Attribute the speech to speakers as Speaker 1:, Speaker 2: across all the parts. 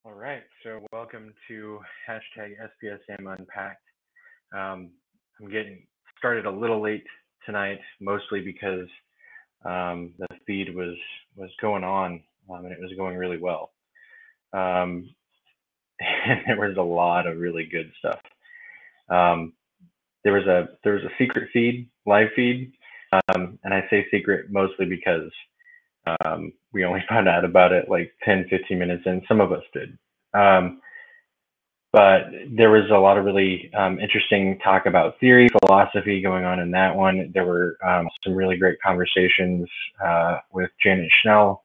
Speaker 1: All right, so welcome to hashtag SPSM Unpacked. Um, I'm getting started a little late tonight, mostly because the feed was going on and it was going really well. And there was a lot of really good stuff. Um, there was a secret feed, live feed, and I say secret mostly because we only found out about it like 10, 15 minutes in. Some of us did. Um, but there was a lot of really interesting talk about theory, philosophy going on in that one. There were some really great conversations with Janet Schnell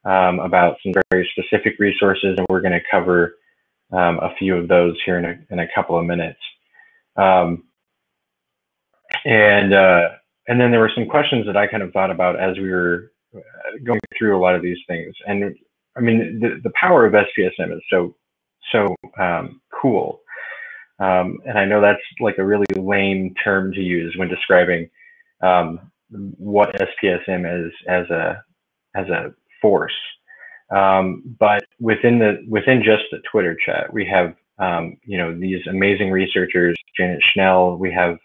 Speaker 1: about some very specific resources, and we're going to cover a few of those here in a couple of minutes. Um, and then there were some questions that I kind of thought about as we were going through a lot of these things. And I mean, the power of SPSM is so cool. And I know that's like a really lame term to use when describing what SPSM is as a force. But within just the Twitter chat, we have these amazing researchers, Janet Schnell, we have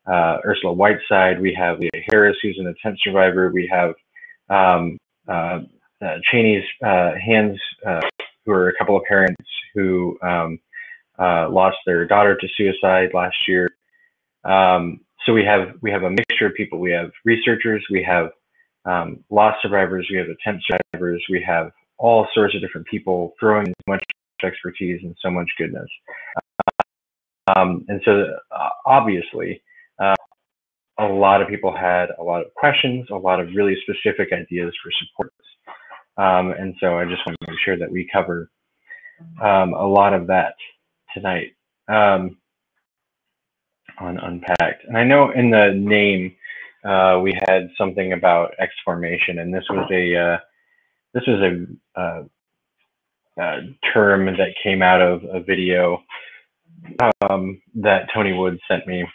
Speaker 1: Ursula Whiteside, we have Leah Harris, who's an attempt survivor, we have Cheney's hands, who are a couple of parents who lost their daughter to suicide last year. So we have a mixture of people. We have researchers, we have loss survivors, we have attempt survivors, we have all sorts of different people throwing so much expertise and so much goodness. And so obviously, a lot of people had a lot of questions, a lot of really specific ideas for supports. And so I just want to make sure that we cover a lot of that tonight on Unpacked. And I know in the name we had something about exformation, and this was a term that came out of a video that Tony Wood sent me.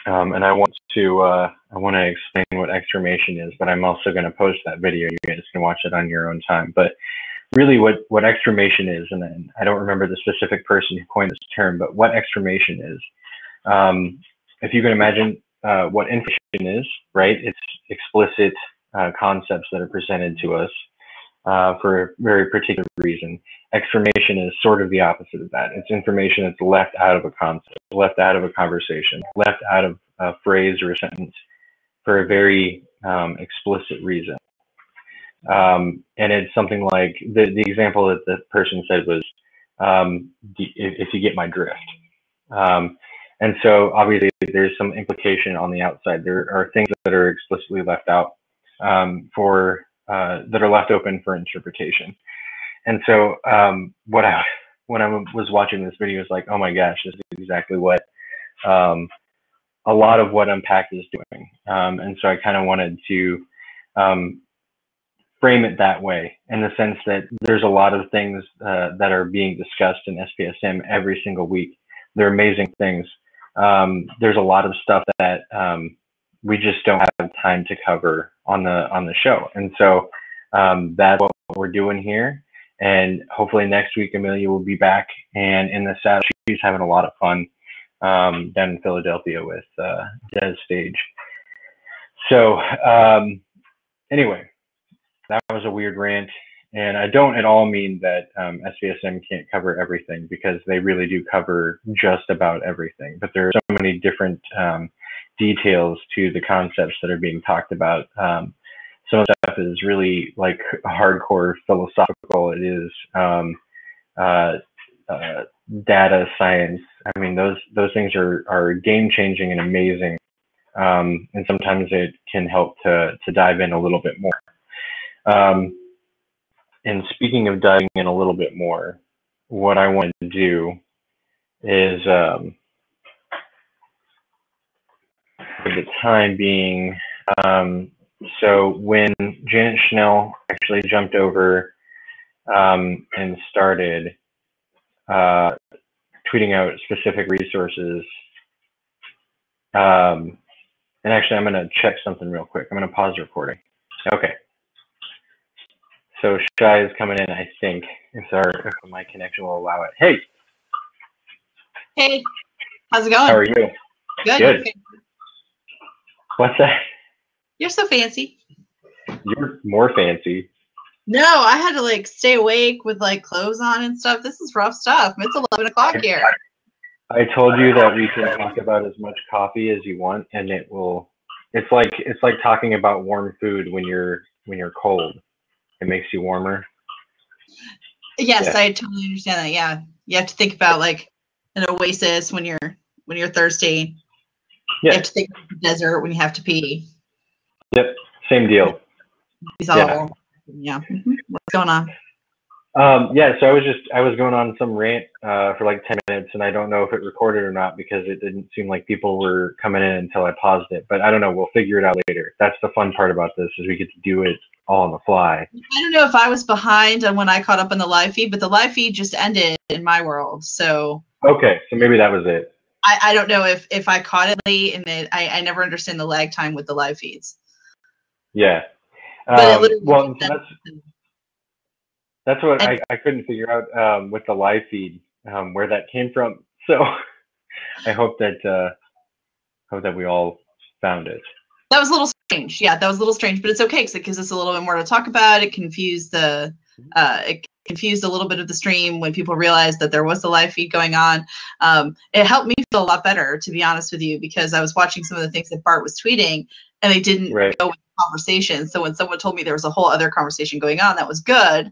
Speaker 1: And I want to explain what exformation is, but I'm also going to post that video. You guys can watch it on your own time. But really what exformation is, and I don't remember the specific person who coined this term, but what exformation is, if you can imagine what information is, right? It's explicit concepts that are presented to us for a very particular reason. Exformation is sort of the opposite of that. It's information that's left out of a concept, left out of a conversation, left out of a phrase or a sentence for a very explicit reason. And it's something like the example that the person said was, if you get my drift. And so obviously there's some implication on the outside. There are things that are explicitly left out that are left open for interpretation. And so when I was watching this video, it's like, oh my gosh, this is exactly what a lot of what Unpacked is doing. And so I kind of wanted to frame it that way, in the sense that there's a lot of things that are being discussed in SPSM every single week. They're amazing things. There's a lot of stuff that we just don't have time to cover on the show. And so that's what we're doing here. And hopefully next week, Amelia will be back and in the saddle. She's having a lot of fun down in Philadelphia with Des Stage. So anyway, that was a weird rant. And I don't at all mean that SPSM can't cover everything, because they really do cover just about everything. But there are so many different details to the concepts that are being talked about. Some of the stuff is really like hardcore philosophical. It is data science. I mean, those things are game changing and amazing. And sometimes it can help to dive in a little bit more. And speaking of diving in a little bit more, what I want to do is, for the time being, so when Janet Schnell actually jumped over and started tweeting out specific resources, and actually I'm going to check something real quick. I'm going to pause the recording. Okay. So Shy is coming in, I think, if my connection will allow it. Hey,
Speaker 2: Hey, how's it
Speaker 1: how
Speaker 2: going?
Speaker 1: are you?
Speaker 2: Good.
Speaker 1: Good. What's that?
Speaker 2: You're so fancy.
Speaker 1: You're more fancy.
Speaker 2: No, I had to like stay awake with like clothes on and stuff. This is rough stuff. It's 11 o'clock here.
Speaker 1: I told you that we can talk about as much coffee as you want, and it will. It's like talking about warm food when you're cold. It makes you warmer.
Speaker 2: Yes,
Speaker 1: Yeah.
Speaker 2: I totally understand that. Yeah, you have to think about like an oasis when you're thirsty. You
Speaker 1: Yeah.
Speaker 2: have to think of the desert when you have to pee.
Speaker 1: Yep. Same deal.
Speaker 2: These
Speaker 1: Yeah.
Speaker 2: all, yeah. What's going on?
Speaker 1: Yeah, so I was going on some rant for like 10 minutes, and I don't know if it recorded or not because it didn't seem like people were coming in until I paused it. But I don't know. We'll figure it out later. That's the fun part about this is we get to do it all on the fly.
Speaker 2: I don't know if I was behind on when I caught up on the live feed, but the live feed just ended in my world. So
Speaker 1: Okay, so maybe that was it.
Speaker 2: I don't know if I caught it late and I never understand the lag time with the live feeds.
Speaker 1: Yeah.
Speaker 2: But it literally
Speaker 1: Well,
Speaker 2: just
Speaker 1: so
Speaker 2: ended.
Speaker 1: that's what
Speaker 2: And
Speaker 1: I couldn't figure out with the live feed where that came from. So I hope that we all found it.
Speaker 2: that was a little strange. Yeah, that was a little strange, but it's okay because it gives us a little bit more to talk about. It confused a little bit of the stream when people realized that there was a live feed going on. It helped me feel a lot better, to be honest with you, because I was watching some of the things that Bart was tweeting and they didn't
Speaker 1: Right.
Speaker 2: go with the conversation. So when someone told me there was a whole other conversation going on, that was good.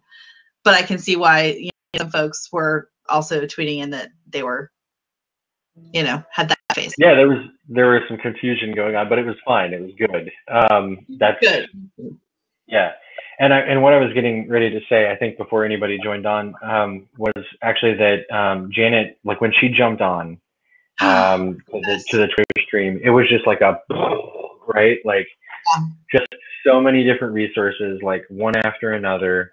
Speaker 2: But I can see why some folks were also tweeting in that they were, had that face.
Speaker 1: Yeah, there was some confusion going on, but it was fine. It was good. That's
Speaker 2: Good.
Speaker 1: Yeah, and what I was getting ready to say, I think before anybody joined on, was actually that Janet, like when she jumped on to the Twitch stream, it was just like a right, like just so many different resources, like one after another.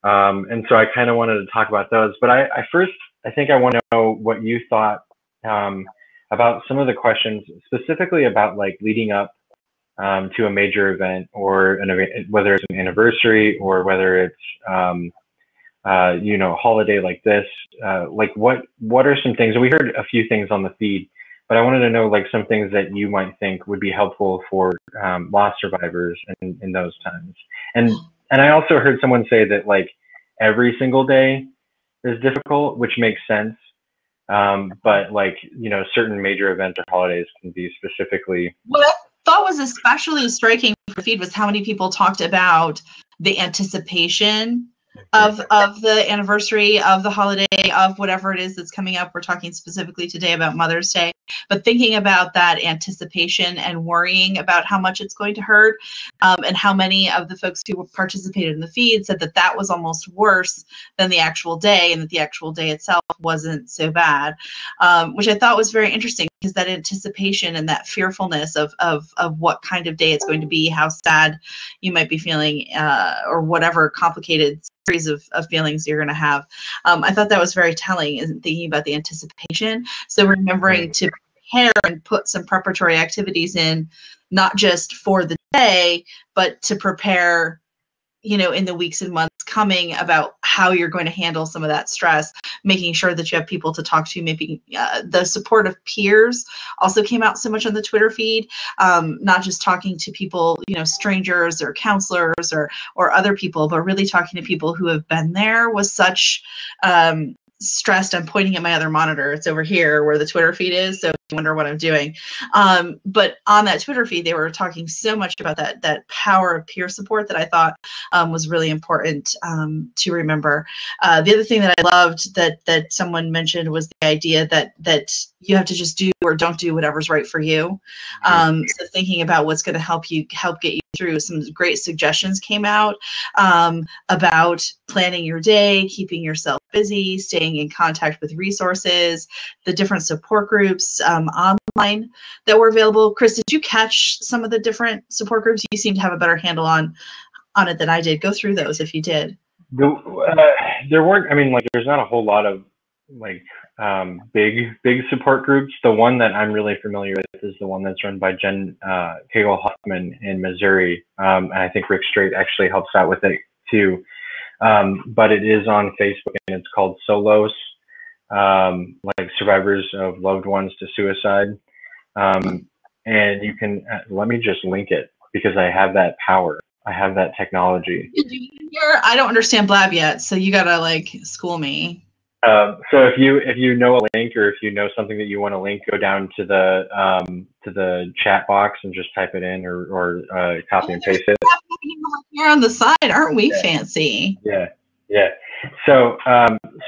Speaker 1: And so I kind of wanted to talk about those, but I think I want to know what you thought about some of the questions, specifically about like leading up to a major event or whether it's an anniversary or whether it's a holiday like this. Like what are some things? We heard a few things on the feed, but I wanted to know like some things that you might think would be helpful for loss survivors in those times. And I also heard someone say that like every single day is difficult, which makes sense. But like, certain major events or holidays can be specifically.
Speaker 2: What I thought was especially striking for feed was how many people talked about the anticipation of the anniversary of the holiday of whatever it is that's coming up. We're talking specifically today about Mother's Day, but thinking about that anticipation and worrying about how much it's going to hurt, and how many of the folks who participated in the feed said that that was almost worse than the actual day, and that the actual day itself wasn't so bad, which I thought was very interesting because that anticipation and that fearfulness of what kind of day it's going to be, how sad you might be feeling, or whatever complicated series of feelings you're going to have. I thought that was very telling in thinking about the anticipation. So remembering to prepare and put some preparatory activities in, not just for the day, but to prepare, in the weeks and months coming about how you're going to handle some of that stress, making sure that you have people to talk to, maybe the support of peers also came out so much on the Twitter feed, not just talking to people, strangers or counselors or other people, but really talking to people who have been there was such stressed. I'm pointing at my other monitor. It's over here where the Twitter feed is. So you wonder what I'm doing. But on that Twitter feed, they were talking so much about that power of peer support that I thought was really important to remember. The other thing that I loved that someone mentioned was the idea that you have to just do or don't do whatever's right for you. So thinking about what's going to help get you through. Some great suggestions came out about planning your day, keeping yourself busy, staying in contact with resources, the different support groups online that were available. Chris, did you catch some of the different support groups? You seem to have a better handle on it than I did. Go through those if you did.
Speaker 1: There weren't. I mean, like, there's not a whole lot of like big support groups. The one that I'm really familiar with is the one that's run by Jen Cagle Hoffman in Missouri, and I think Rick Strait actually helps out with it too. but it is on Facebook, and it's called Solos, like survivors of loved ones to suicide. And you can, let me just link it because I have that power. I have that technology.
Speaker 2: I don't understand Blab yet, so you gotta like school me.
Speaker 1: So if you know a link, or if you know something that you want to link, go down to the chat box and just type it in, or copy and paste it.
Speaker 2: Here on the side, aren't we fancy?
Speaker 1: Yeah. So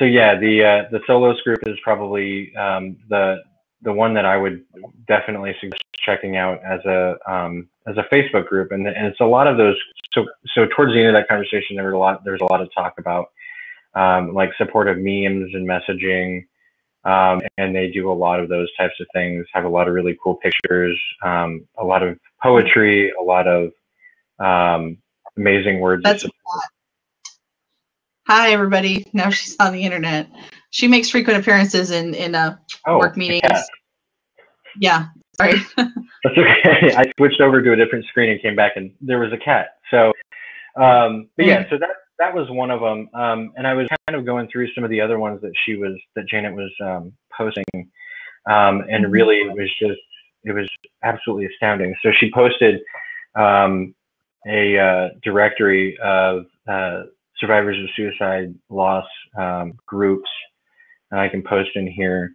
Speaker 1: yeah, the Solos group is probably the one that I would definitely suggest checking out as a Facebook group, and it's a lot of those. So towards the end of that conversation, there's a lot of talk about like supportive memes and messaging, and they do a lot of those types of things. Have a lot of really cool pictures, a lot of poetry, a lot of amazing words.
Speaker 2: That's Hi, everybody. Now she's on the internet. She makes frequent appearances in work meetings. Yeah, sorry.
Speaker 1: That's okay. I switched over to a different screen and came back, and there was a cat. So, but yeah, so that was one of them. And I was kind of going through some of the other ones that Janet was posting, and really it was absolutely astounding. So she posted a directory of survivors of suicide loss groups, and I can post in here.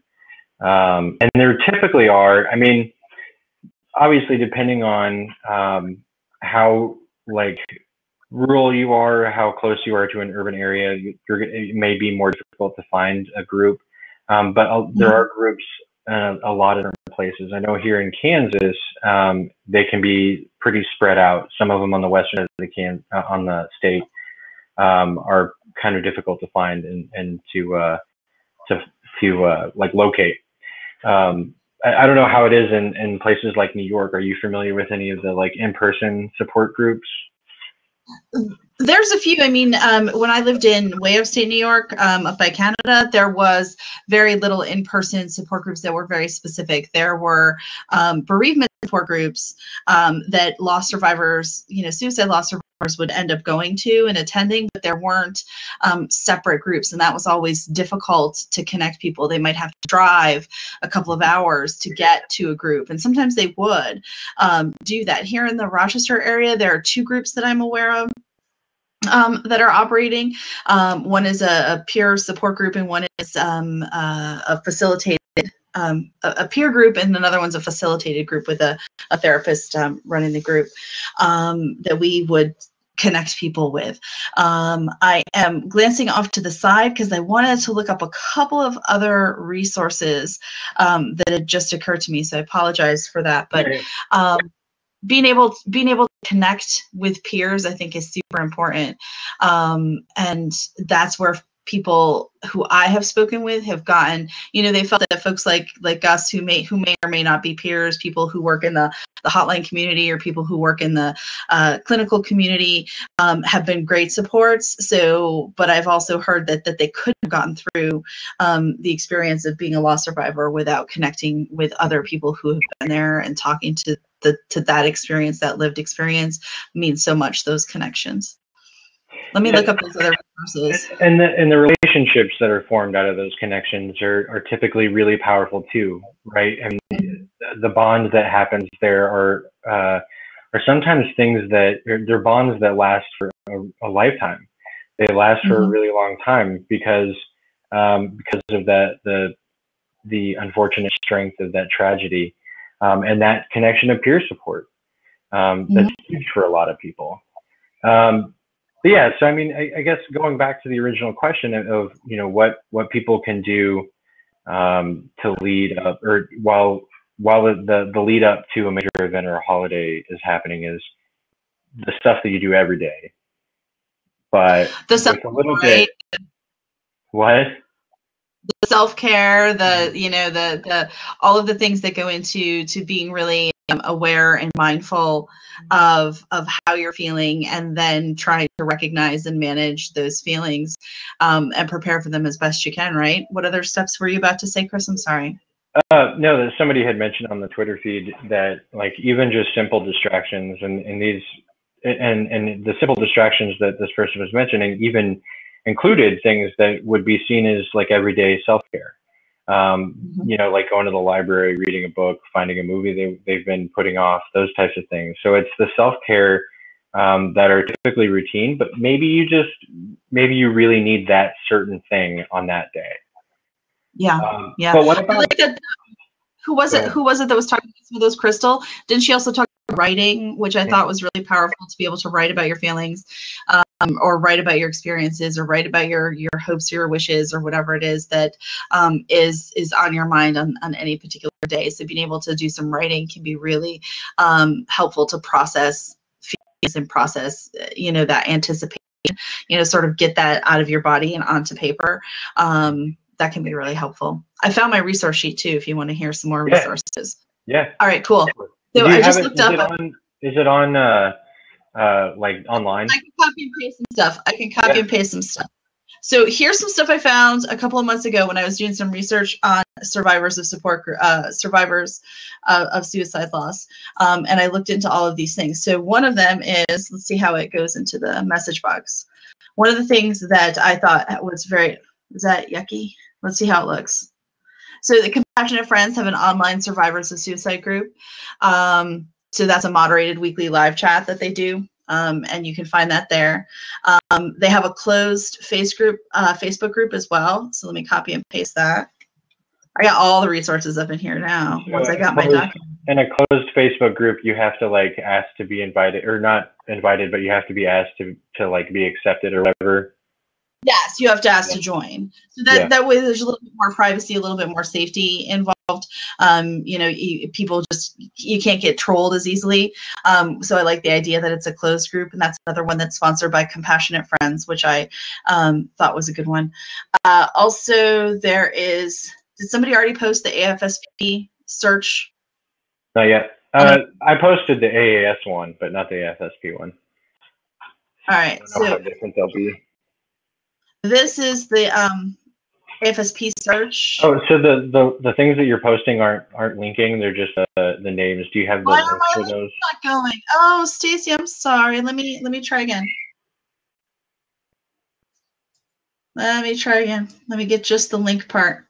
Speaker 1: And there typically are, I mean, obviously depending on how like rural you are, how close you are to an urban area, it may be more difficult to find a group. But there are groups a lot of different places. I know here in Kansas, they can be pretty spread out. Some of them on the western end of on the state are kind of difficult to find and to like locate. I don't know how it is in places like New York. Are you familiar with any of the like in-person support groups?
Speaker 2: There's a few. I mean, when I lived in way upstate New York, up by Canada, there was very little in-person support groups that were very specific. There were bereavement support groups that loss survivors, suicide loss survivors would end up going to and attending, but there weren't separate groups, and that was always difficult to connect people. They might have to drive a couple of hours to get to a group, and sometimes they would do that. Here in the Rochester area, there are two groups that I'm aware of that are operating. One is a peer support group, and one is a facilitated a peer group, and another one's a facilitated group with a therapist running the group that we would connect people with. I am glancing off to the side because I wanted to look up a couple of other resources that had just occurred to me, so I apologize for that. But being able to connect with peers, I think, is super important, and that's where people who I have spoken with have gotten, they felt that folks like us who may or may not be peers, people who work in the hotline community or people who work in the clinical community have been great supports. So, but I've also heard that they couldn't have gotten through the experience of being a loss survivor without connecting with other people who have been there, and talking to that experience. That lived experience means so much, those connections. Let me look up those other resources.
Speaker 1: And the relationships that are formed out of those connections are typically really powerful too, right? I mean, the bonds that happens there are sometimes things that they're bonds that last for a lifetime. They last for a really long time because of the unfortunate strength of that tragedy, and that connection of peer support. That's huge for a lot of people. But yeah, so I mean, I guess going back to the original question of what people can do to lead up, or while the lead up to a major event or a holiday is happening, is the stuff that you do every day. But
Speaker 2: with a little bit,
Speaker 1: what?
Speaker 2: The self-care, the all of the things that go into being really aware and mindful of how you're feeling, and then trying to recognize and manage those feelings and prepare for them as best you can, right? What other steps were you about to say, Chris? I'm sorry.
Speaker 1: No, that somebody had mentioned on the Twitter feed that like even just simple distractions, and these and the simple distractions that this person was mentioning even included things that would be seen as like everyday self-care. You know, like going to the library, reading a book, finding a movie they've been putting off, those types of things. So it's the self-care that are typically routine, but maybe you really need that certain thing on that day.
Speaker 2: Yeah.
Speaker 1: But what about,
Speaker 2: I like that. Who was it that was talking about those, Crystal? Didn't she also talk about writing, which I thought was really powerful, to be able to write about your feelings, or write about your experiences, or write about your hopes, your wishes, or whatever it is that is on your mind on any particular day. So being able to do some writing can be really helpful to process feelings and process, that anticipation, sort of get that out of your body and onto paper. That can be really helpful. I found my resource sheet too, if you want to hear some more resources.
Speaker 1: Yeah.
Speaker 2: All right, cool. So I just looked up.
Speaker 1: Is it on like online?
Speaker 2: I can copy and paste some stuff. So here's some stuff I found a couple of months ago when I was doing some research on survivors of suicide loss. And I looked into all of these things. So one of them is, let's see how it goes into the message box. One of the things that I thought was is that yucky? Let's see how it looks. So the Compassionate Friends have an online survivors of suicide group. So that's a moderated weekly live chat that they do. And you can find that there. They have a closed Facebook group as well. So let me copy and paste that. I got all the resources up in here now.
Speaker 1: So
Speaker 2: once I got my document.
Speaker 1: In a closed Facebook group, you have to like ask to be invited, or not invited, but you have to be asked to like be accepted or whatever.
Speaker 2: Yes, you have to ask to join. So that way there's a little bit more privacy, a little bit more safety involved. People you can't get trolled as easily. So I like the idea that it's a closed group, and that's another one that's sponsored by Compassionate Friends, which I thought was a good one. Also, did somebody already post the AFSP search?
Speaker 1: Not yet. I posted the AAS one, but not the AFSP one.
Speaker 2: All right.
Speaker 1: I don't know how different they'll be.
Speaker 2: This is the AFSP search.
Speaker 1: Oh, so the things that you're posting aren't linking; they're just the names. Do you have the links for those?
Speaker 2: Not going. Oh, Stacy, I'm sorry. Let me try again. Let me get just the link part.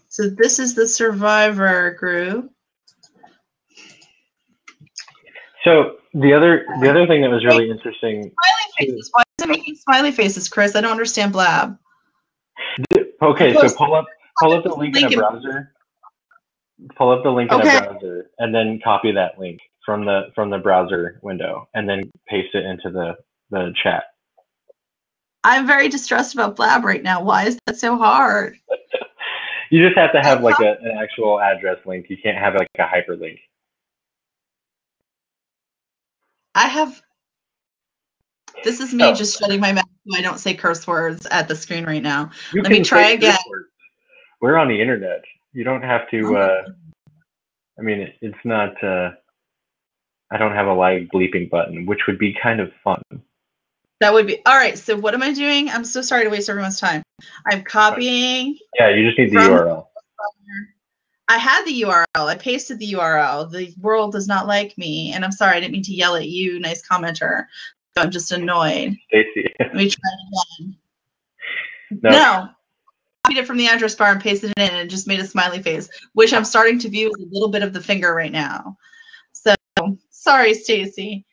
Speaker 2: So this is the survivor group.
Speaker 1: So the other thing that was really interesting.
Speaker 2: Smiley faces. Why is it making smiley faces, Chris? I don't understand Blab.
Speaker 1: Okay, so pull up the link in a browser. Pull up the link in a browser, and then copy that link from the browser window, and then paste it into the chat.
Speaker 2: I'm very distressed about Blab right now. Why is that so hard?
Speaker 1: You just have to have like an actual address link. You can't have like a hyperlink.
Speaker 2: This is me just shutting my mouth so I don't say curse words at the screen right now. Let me try again.
Speaker 1: We're on the internet. You don't have to, I mean, it's not, I don't have a live bleeping button, which would be kind of fun.
Speaker 2: That would be, all right, so what am I doing? I'm so sorry to waste everyone's time. I'm copying.
Speaker 1: Yeah, you just need the URL.
Speaker 2: I had the URL. I pasted the URL. The world does not like me. And I'm sorry, I didn't mean to yell at you, nice commenter. So I'm just annoyed.
Speaker 1: Stacy.
Speaker 2: Let me try it again. No. I copied it from the address bar and pasted it in, and it just made a smiley face, which I'm starting to view as a little bit of the finger right now. So sorry, Stacy.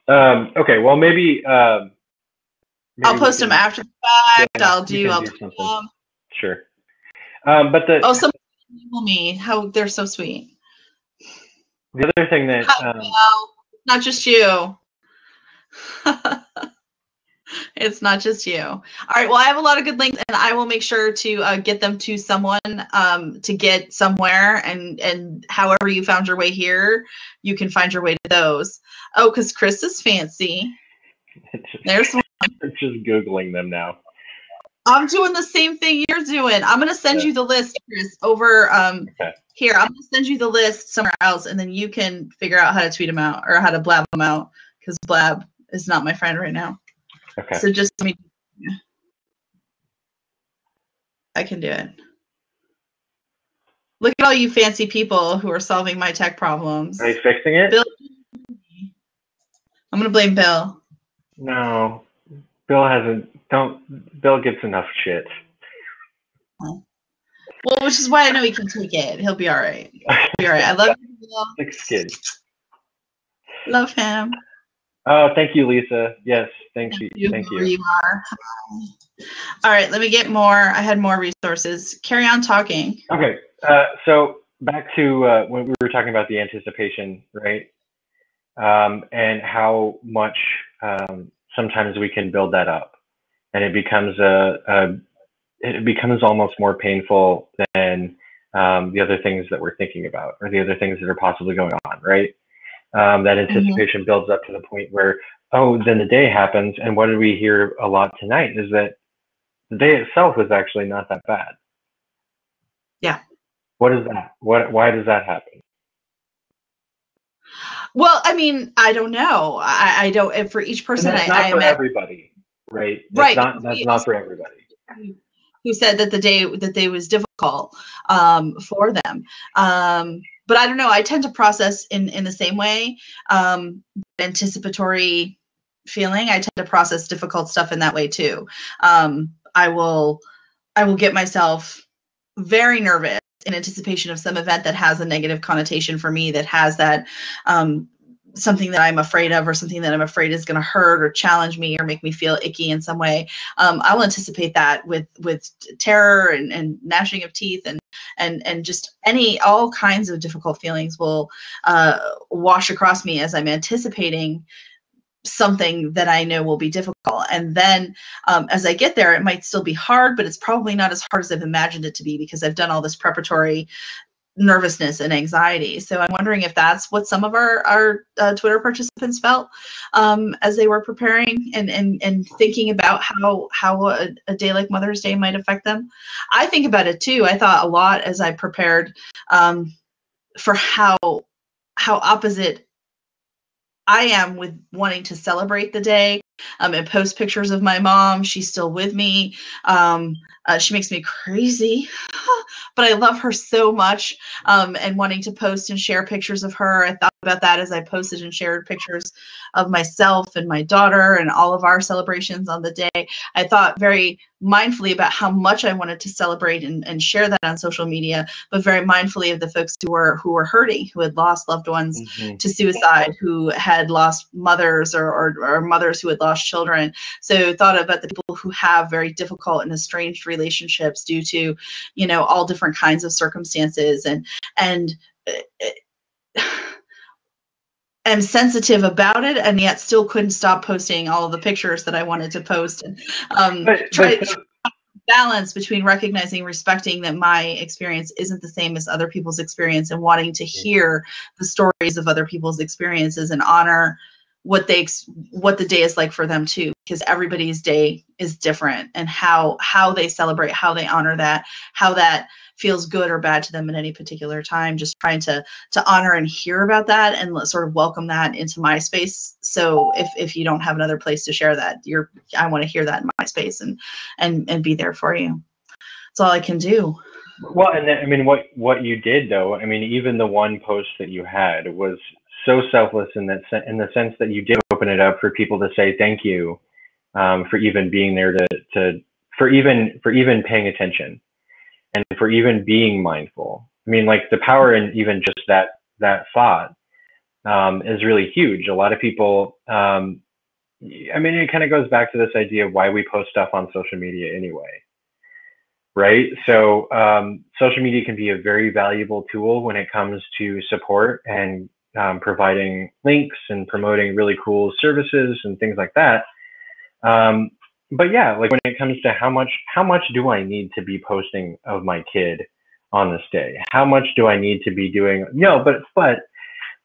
Speaker 1: Okay, well maybe
Speaker 2: I'll post them after the fact.
Speaker 1: Yeah,
Speaker 2: I'll do something.
Speaker 1: Sure. But
Speaker 2: somebody email me how they're so sweet.
Speaker 1: The other thing that
Speaker 2: not just you. It's not just you. All right. Well, I have a lot of good links, and I will make sure to get them to someone to get somewhere. And however you found your way here, you can find your way to those. Oh, because Chris is fancy. There's one.
Speaker 1: I'm just Googling them now.
Speaker 2: I'm doing the same thing you're doing. I'm going to send you the list, Chris, over here. I'm going to send you the list somewhere else, and then you can figure out how to tweet them out or how to blab them out, because Blab is not my friend right now.
Speaker 1: Okay.
Speaker 2: So just let me. I can do it. Look at all you fancy people who are solving my tech problems.
Speaker 1: Are you fixing it?
Speaker 2: I'm gonna blame Bill.
Speaker 1: No, Bill hasn't. Bill gets enough shit.
Speaker 2: Well, which is why I know he can take it. He'll be all right. He'll be all right. I love Bill.
Speaker 1: 6 kids.
Speaker 2: Love him.
Speaker 1: Oh, thank you, Lisa. Yes, thank you. Thank
Speaker 2: Where
Speaker 1: you.
Speaker 2: you are. All right, let me get more. I had more resources. Carry on talking.
Speaker 1: Okay, so back to when we were talking about the anticipation, right? And how much sometimes we can build that up, and it becomes it becomes almost more painful than the other things that we're thinking about, or the other things that are possibly going on, right? That anticipation builds up to the point where, oh, then the day happens, and what did we hear a lot tonight is that the day itself was actually not that bad.
Speaker 2: Yeah.
Speaker 1: What is that? Why does that happen?
Speaker 2: Well, I mean, I don't know. I don't. For each person,
Speaker 1: And that's not
Speaker 2: I
Speaker 1: for
Speaker 2: imagine,
Speaker 1: everybody, right?
Speaker 2: right.
Speaker 1: That's not for everybody.
Speaker 2: Who said that the day was difficult for them? But I don't know. I tend to process in the same way. Anticipatory feeling. I tend to process difficult stuff in that way too. I will get myself very nervous in anticipation of some event that has a negative connotation for me, that has that something that I'm afraid of, or something that I'm afraid is going to hurt or challenge me or make me feel icky in some way. I will anticipate that with terror and gnashing of teeth and just all kinds of difficult feelings will wash across me as I'm anticipating something that I know will be difficult. And then as I get there, it might still be hard, but it's probably not as hard as I've imagined it to be, because I've done all this preparatory nervousness and anxiety. So I'm wondering if that's what some of our Twitter participants felt as they were preparing and thinking about how a day like Mother's Day might affect them. I think about it too. I thought a lot as I prepared for how opposite I am with wanting to celebrate the day and post pictures of my mom. She's still with me. She makes me crazy, but I love her so much, and wanting to post and share pictures of her. I thought about that as I posted and shared pictures of myself and my daughter and all of our celebrations on the day. I thought very mindfully about how much I wanted to celebrate and share that on social media, but very mindfully of the folks who were hurting, who had lost loved ones to suicide, who had lost mothers or mothers who had lost children. So thought about the people who have very difficult and estranged relationships due to, all different kinds of circumstances, and am sensitive about it, and yet still couldn't stop posting all of the pictures that I wanted to post, and try to balance between recognizing, respecting that my experience isn't the same as other people's experience, and wanting to hear the stories of other people's experiences and honor what the day is like for them too, because everybody's day is different, and how they celebrate, how they honor that, how that feels good or bad to them at any particular time. Just trying to honor and hear about that, and sort of welcome that into my space. So if you don't have another place to share that, I want to hear that in my space and be there for you. That's all I can do.
Speaker 1: Well, and I mean, what you did though, I mean, even the one post that you had was so selfless in the sense that you did open it up for people to say thank you for even being there for even paying attention, and for even being mindful. I mean, like, the power in even just that thought is really huge. A lot of people, I mean, it kind of goes back to this idea of why we post stuff on social media anyway, right? So social media can be a very valuable tool when it comes to support and providing links and promoting really cool services and things like that. But yeah, like, when it comes to how much do I need to be posting of my kid on this day? How much do I need to be doing? But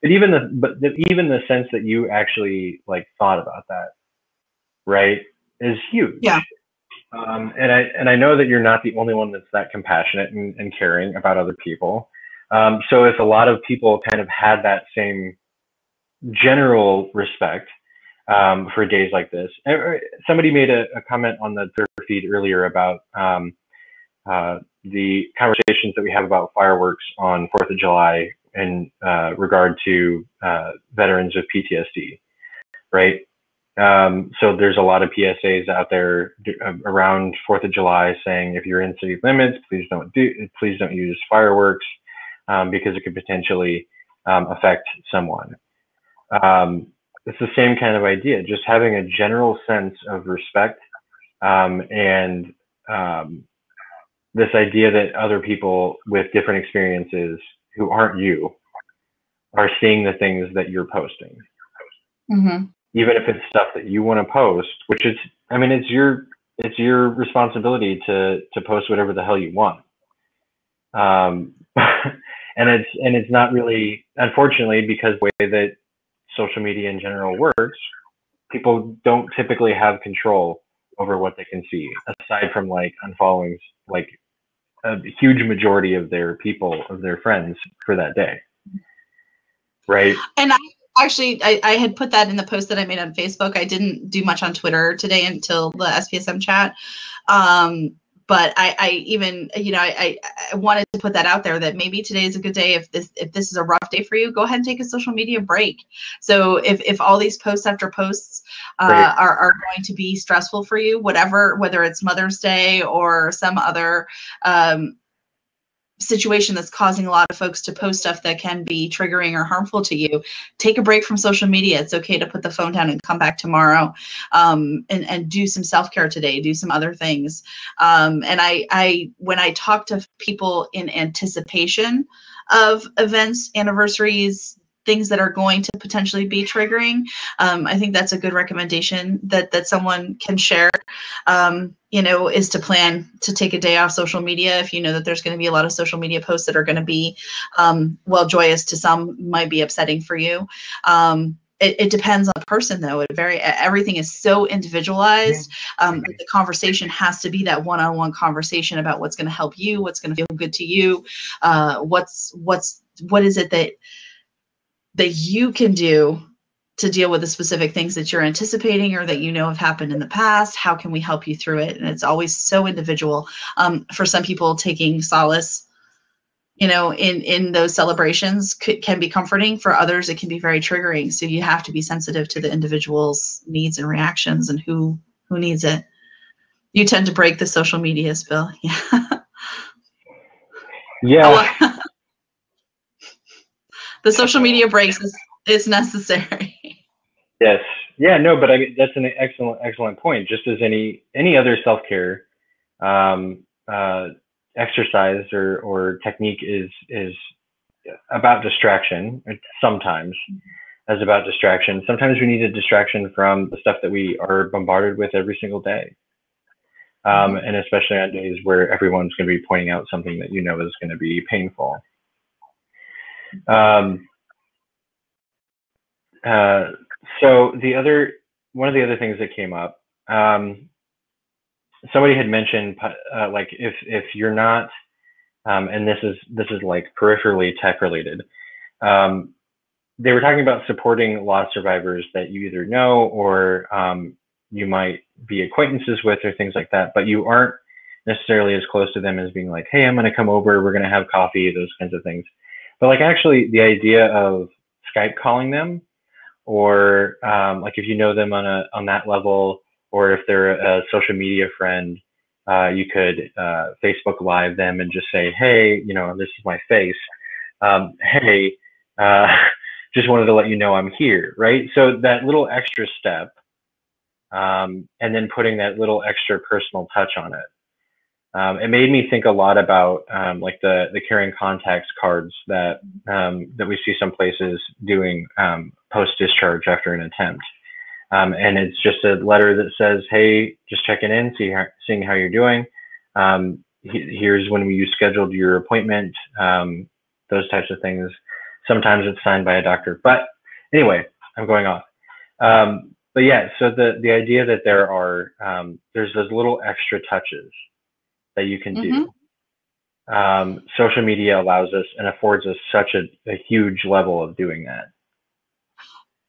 Speaker 1: even the sense that you actually, like, thought about that, right, is huge.
Speaker 2: Yeah.
Speaker 1: And I know that you're not the only one that's that compassionate and caring about other people. So if a lot of people kind of had that same general respect for days like this. Somebody made a comment on the Twitter feed earlier about the conversations that we have about fireworks on 4th of July in regard to veterans of PTSD, right? So there's a lot of PSAs out there around 4th of July saying if you're in city limits, please don't use fireworks because it could potentially affect someone. It's the same kind of idea, just having a general sense of respect and this idea that other people with different experiences who aren't you are seeing the things that you're posting.
Speaker 2: Mm-hmm.
Speaker 1: Even if it's stuff that you want to post, which is, I mean, it's your responsibility to post whatever the hell you want. And it's not really, unfortunately, because the way that social media in general works, people don't typically have control over what they can see, aside from like unfollowing like a huge majority of their friends for that day. Right.
Speaker 2: And I had put that in the post that I made on Facebook. I didn't do much on Twitter today until the SPSM chat. But I even, I wanted to put that out there that maybe today is a good day. If this is a rough day for you, go ahead and take a social media break. So if all these posts after posts are going to be stressful for you, whether it's Mother's Day or some other situation that's causing a lot of folks to post stuff that can be triggering or harmful to you, take a break from social media. It's okay to put the phone down and come back tomorrow, and do some self-care today, do some other things. And I when I talk to people in anticipation of events, anniversaries, things that are going to potentially be triggering, I think that's a good recommendation that someone can share, is to plan to take a day off social media if you know that there's going to be a lot of social media posts that are going to be, joyous to some, might be upsetting for you. It depends on the person, though. Everything is so individualized. The conversation has to be that one-on-one conversation about what's going to help you, what's going to feel good to you, what is it that you can do to deal with the specific things that you're anticipating or that have happened in the past. How can we help you through it? And it's always so individual. For some people, taking solace, in those celebrations can be comforting. For others, it can be very triggering. So you have to be sensitive to the individual's needs and reactions and who needs it. You tend to break the social media spill. Yeah.
Speaker 1: Yeah.
Speaker 2: The social media breaks is necessary.
Speaker 1: Yes. Yeah. No, but I mean, that's an excellent point. Just as any other self-care exercise or technique is about distraction. Sometimes as about distraction. Sometimes we need a distraction from the stuff that we are bombarded with every single day. And especially on days where everyone's going to be pointing out something that is going to be painful. So one of the other things that came up, somebody had mentioned, like if you're not, and this is like peripherally tech related, they were talking about supporting loss survivors that you either know or you might be acquaintances with or things like that, but you aren't necessarily as close to them as being like, hey, I'm going to come over, we're going to have coffee, those kinds of things. But like actually the idea of Skype calling them, or like if you know them on that level, or if they're a social media friend, you could Facebook Live them and just say, hey, this is my face. Hey, just wanted to let you know I'm here, right? So that little extra step, and then putting that little extra personal touch on it. It made me think a lot about like the caring contacts cards that we see some places doing post-discharge after an attempt. And it's just a letter that says, hey, just checking in, seeing how you're doing. Here's when you scheduled your appointment, those types of things. Sometimes it's signed by a doctor. But anyway, I'm going off. But yeah, so the idea that there's those little extra touches that you can do. Social media allows us and affords us such a huge level of doing that.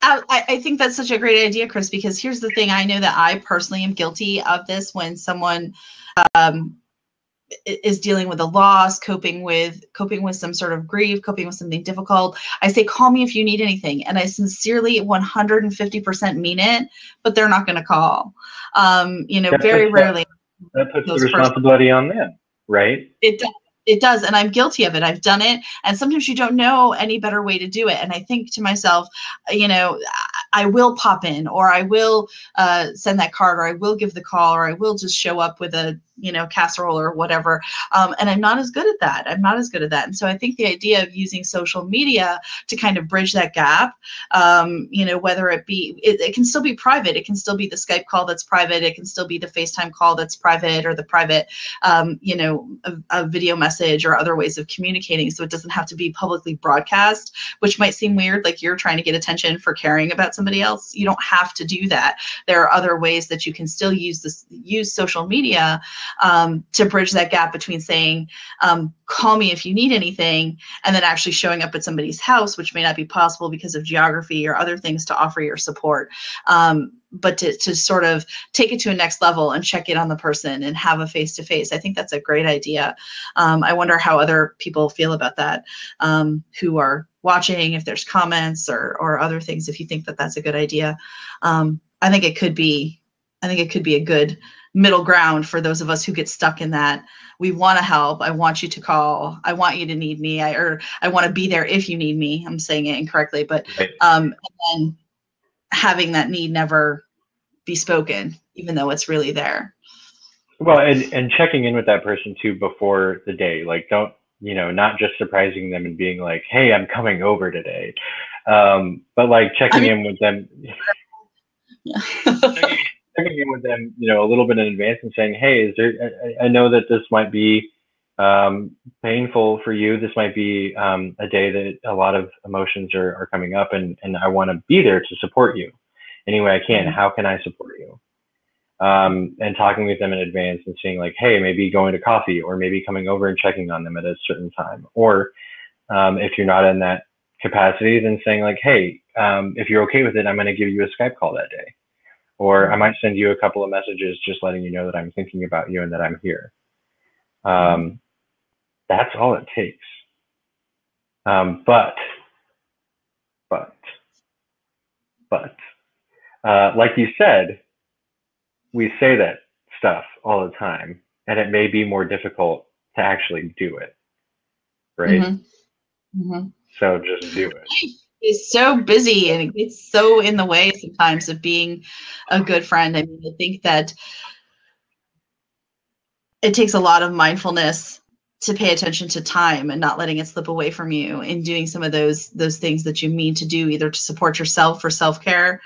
Speaker 2: I think that's such a great idea, Chris, because here's the thing. I know that I personally am guilty of this when someone is dealing with a loss, coping with some sort of grief, coping with something difficult, I say, call me if you need anything. And I sincerely 150% mean it, but they're not going to call. Very rarely.
Speaker 1: That puts the responsibility on them, right?
Speaker 2: It does. And I'm guilty of it. I've done it. And sometimes you don't know any better way to do it. And I think to myself, I will pop in, or I will send that card, or I will give the call, or I will just show up with a, casserole or whatever. And I'm not as good at that. And so I think the idea of using social media to kind of bridge that gap, whether it be, it can still be private. It can still be the Skype call that's private. It can still be the FaceTime call that's private, or the private, a video message, or other ways of communicating. So it doesn't have to be publicly broadcast, which might seem weird, like you're trying to get attention for caring about somebody else. You don't have to do that. There are other ways that you can still use social media to bridge that gap between saying, call me if you need anything, and then actually showing up at somebody's house, which may not be possible because of geography or other things to offer your support. But to sort of take it to a next level and check in on the person and have a face-to-face. I think that's a great idea. I wonder how other people feel about that, who are watching, if there's comments or other things, if you think that that's a good idea. I think it could be a good middle ground for those of us who get stuck in that. We want to help. I want you to call. I want you to need me. I want to be there if you need me. I'm saying it incorrectly, but
Speaker 1: right.
Speaker 2: And then having that need never be spoken, even though it's really there.
Speaker 1: Well, and checking in with that person too before the day, like don't, not just surprising them and being like, hey, I'm coming over today. But like checking in with them,
Speaker 2: yeah.
Speaker 1: checking in with them, a little bit in advance and saying, hey, I know that this might be painful for you. This might be a day that a lot of emotions are coming up, and I want to be there to support you any way I can. How can I support you? And talking with them in advance and seeing like, hey, maybe going to coffee, or maybe coming over and checking on them at a certain time. Or if you're not in that capacity, then saying like, hey, if you're okay with it, I'm going to give you a Skype call that day. Or I might send you a couple of messages just letting you know that I'm thinking about you and that I'm here. That's all it takes. But like you said, we say that stuff all the time, and it may be more difficult to actually do it, right?
Speaker 2: Mm-hmm. Mm-hmm.
Speaker 1: So just do it.
Speaker 2: It's so busy, and it's so in the way sometimes of being a good friend. I mean, I think that it takes a lot of mindfulness to pay attention to time and not letting it slip away from you in doing some of those things that you mean to do, either to support yourself for self-care,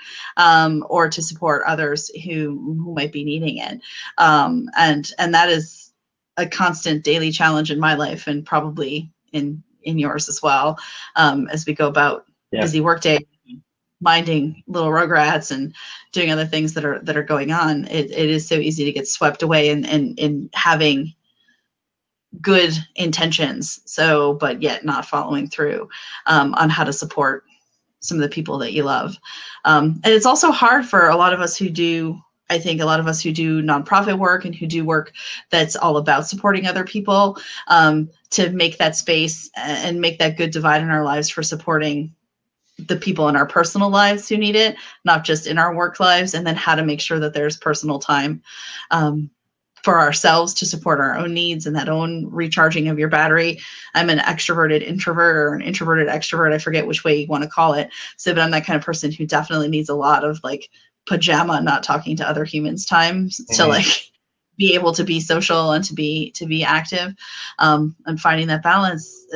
Speaker 2: or to support others who might be needing it. And that is a constant daily challenge in my life, and probably in yours as well, as we go about busy workday, minding little rugrats and doing other things that are going on. It is so easy to get swept away in having good intentions, but yet not following through on how to support some of the people that you love. And it's also hard for a lot of us who do nonprofit work and who do work that's all about supporting other people, to make that space and make that good divide in our lives for supporting the people in our personal lives who need it, not just in our work lives, and then how to make sure that there's personal time for ourselves to support our own needs and that own recharging of your battery. I'm an extroverted introvert, or an introverted extrovert. I forget which way you want to call it. So, but I'm that kind of person who definitely needs a lot of like pajama, not talking to other humans time to like be able to be social and to be active. And finding that balance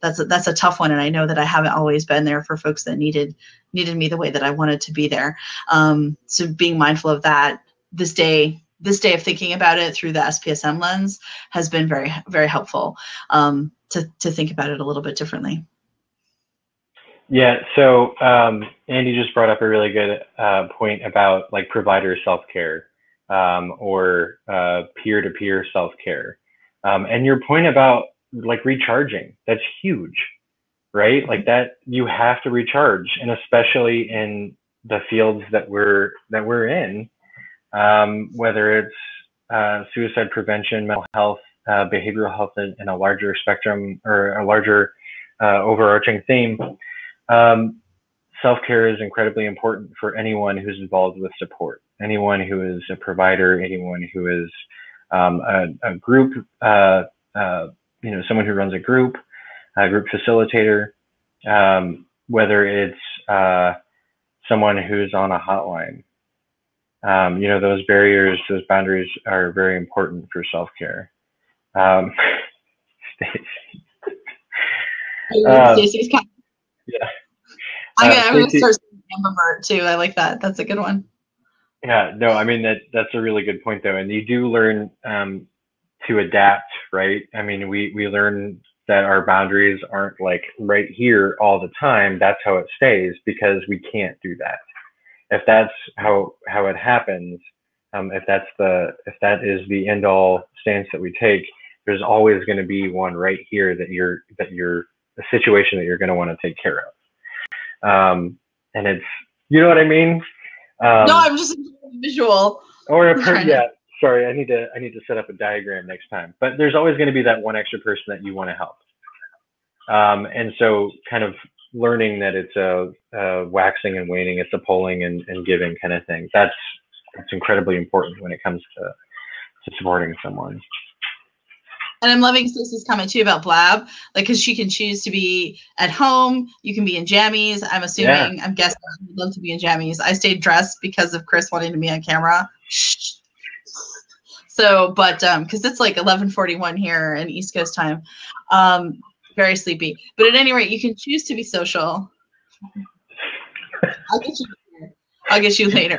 Speaker 2: that's a tough one. And I know that I haven't always been there for folks that needed me the way that I wanted to be there. So being mindful of that this day of thinking about it through the SPSM lens has been very, very helpful, to think about it a little bit differently.
Speaker 1: Yeah. So Andy just brought up a really good point about like provider self-care, or peer-to-peer self-care. And your point about like recharging, that's huge, right? Like that you have to recharge, and especially in the fields that we're in, whether it's suicide prevention, mental health, behavioral health in a larger spectrum or a larger overarching theme, self-care is incredibly important for anyone who's involved with support, anyone who is a provider, anyone who is a group, someone who runs a group facilitator, whether it's someone who's on a hotline. Those barriers, those boundaries are very important for self-care.
Speaker 2: Stacey's kind of,
Speaker 1: yeah.
Speaker 2: I'm going to start saying ambivert too. I like that. That's a good one.
Speaker 1: Yeah, no, I mean, that's a really good point though. And you do learn to adapt, right? I mean, we learn that our boundaries aren't like right here all the time. That's how it stays because we can't do that. If that's how it happens, if that is the end all stance that we take, there's always going to be one right here that you're a situation that you're going to want to take care of. And it's, you know what I mean?
Speaker 2: No, I'm just visual.
Speaker 1: Or yeah, sorry, I need to set up a diagram next time. But there's always going to be that one extra person that you want to help. And so kind of learning that it's a waxing and waning, it's a pulling and giving kind of thing. That's incredibly important when it comes to supporting someone.
Speaker 2: And I'm loving Stacey's comment too about Blab, like, because she can choose to be at home. You can be in jammies. I'm assuming, I'm guessing you'd love to be in jammies. I stayed dressed because of Chris wanting to be on camera. So, but because it's like 11:41 here in East Coast time, very sleepy. But at any rate, you can choose to be social. I'll get you later.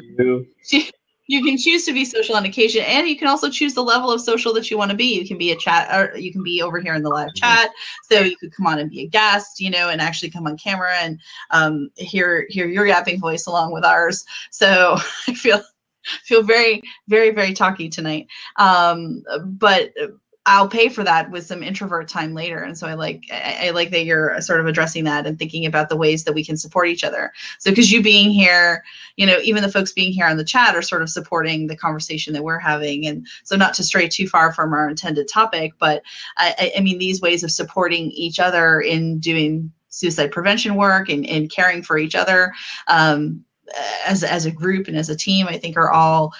Speaker 2: You can choose to be social on occasion, and you can also choose the level of social that you want to be. You can be a chat, or you can be over here in the live chat. So you could come on and be a guest, and actually come on camera and hear your yapping voice along with ours. So I feel very, very, very talky tonight. But I'll pay for that with some introvert time later. And so I like that you're sort of addressing that and thinking about the ways that we can support each other. So because you being here, even the folks being here on the chat are sort of supporting the conversation that we're having. And so not to stray too far from our intended topic, but I mean, these ways of supporting each other in doing suicide prevention work and caring for each other, as a group and as a team, I think are all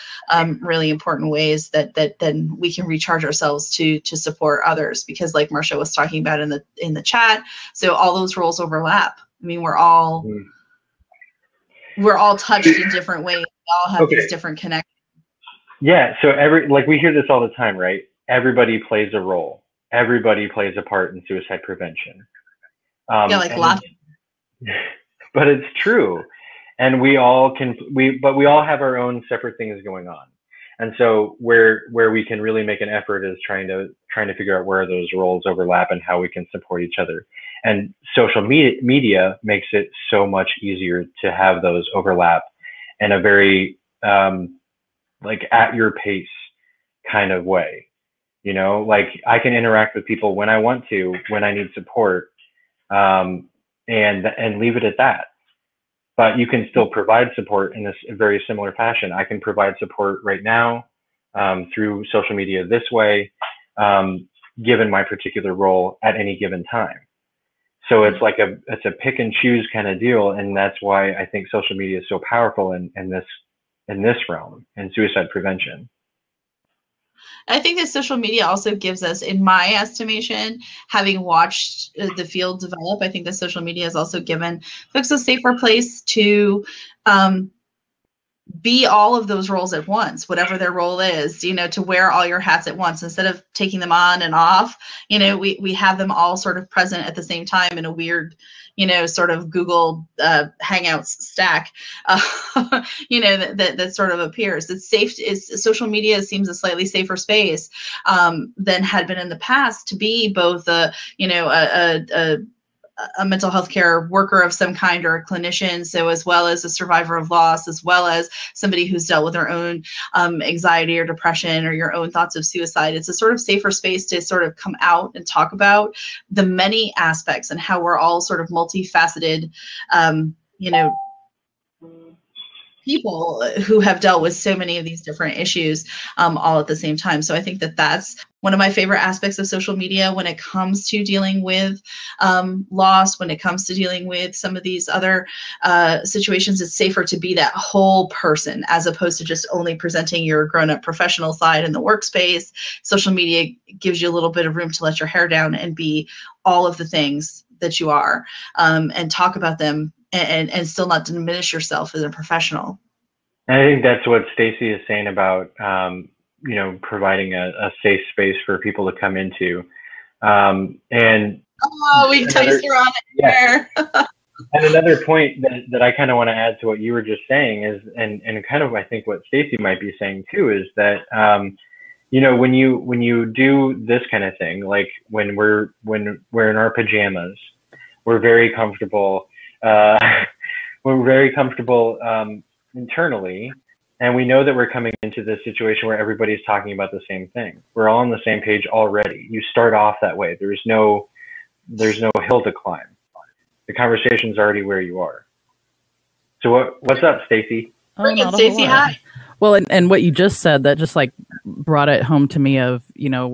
Speaker 2: really important ways that then we can recharge ourselves to support others. Because like Marcia was talking about in the chat, so all those roles overlap. I mean, we're all touched in different ways. We all have these different connections.
Speaker 1: Yeah. So we hear this all the time, right? Everybody plays a role. Everybody plays a part in suicide prevention.
Speaker 2: Lots.
Speaker 1: But it's true. And we all have our own separate things going on. And so where we can really make an effort is trying to figure out where those roles overlap and how we can support each other. And social media makes it so much easier to have those overlap in a very, at your pace kind of way, like I can interact with people when I want to, when I need support, and leave it at that. But you can still provide support in this very similar fashion. I can provide support right now through social media this way, given my particular role at any given time. So it's a pick and choose kind of deal, and that's why I think social media is so powerful in this realm, in suicide prevention.
Speaker 2: I think that social media also gives us, in my estimation, having watched the field develop, I think that social media has also given folks a safer place to be all of those roles at once, whatever their role is, to wear all your hats at once instead of taking them on and off. We have them all sort of present at the same time in a weird, sort of Google Hangouts stack, that sort of appears. It's safe. Social media seems a slightly safer space than had been in the past to be both a mental health care worker of some kind or a clinician, so as well as a survivor of loss, as well as somebody who's dealt with their own anxiety or depression or your own thoughts of suicide. It's a sort of safer space to sort of come out and talk about the many aspects and how we're all sort of multifaceted, people who have dealt with so many of these different issues all at the same time. So I think that that's one of my favorite aspects of social media when it comes to dealing with loss, when it comes to dealing with some of these other situations. It's safer to be that whole person as opposed to just only presenting your grown-up professional side in the workspace. Social media gives you a little bit of room to let your hair down and be all of the things that you are, and talk about them and still not diminish yourself as a professional.
Speaker 1: I think that's what Stacy is saying about, providing a safe space for people to come into. And
Speaker 2: we enticed her on it there.
Speaker 1: And another point that I kind of want to add to what you were just saying is, and kind of I think what Stacy might be saying too, is that when you do this kind of thing, like when we're in our pajamas, we're very comfortable. We're very comfortable internally, and we know that we're coming into this situation where everybody's talking about the same thing. We're all on the same page already. You start off that way. There's no hill to climb. The conversation's already where you are. So what's up, Stacy?
Speaker 2: Bring it, Stacy. Hi.
Speaker 3: Well, and what you just said, that just like brought it home to me of,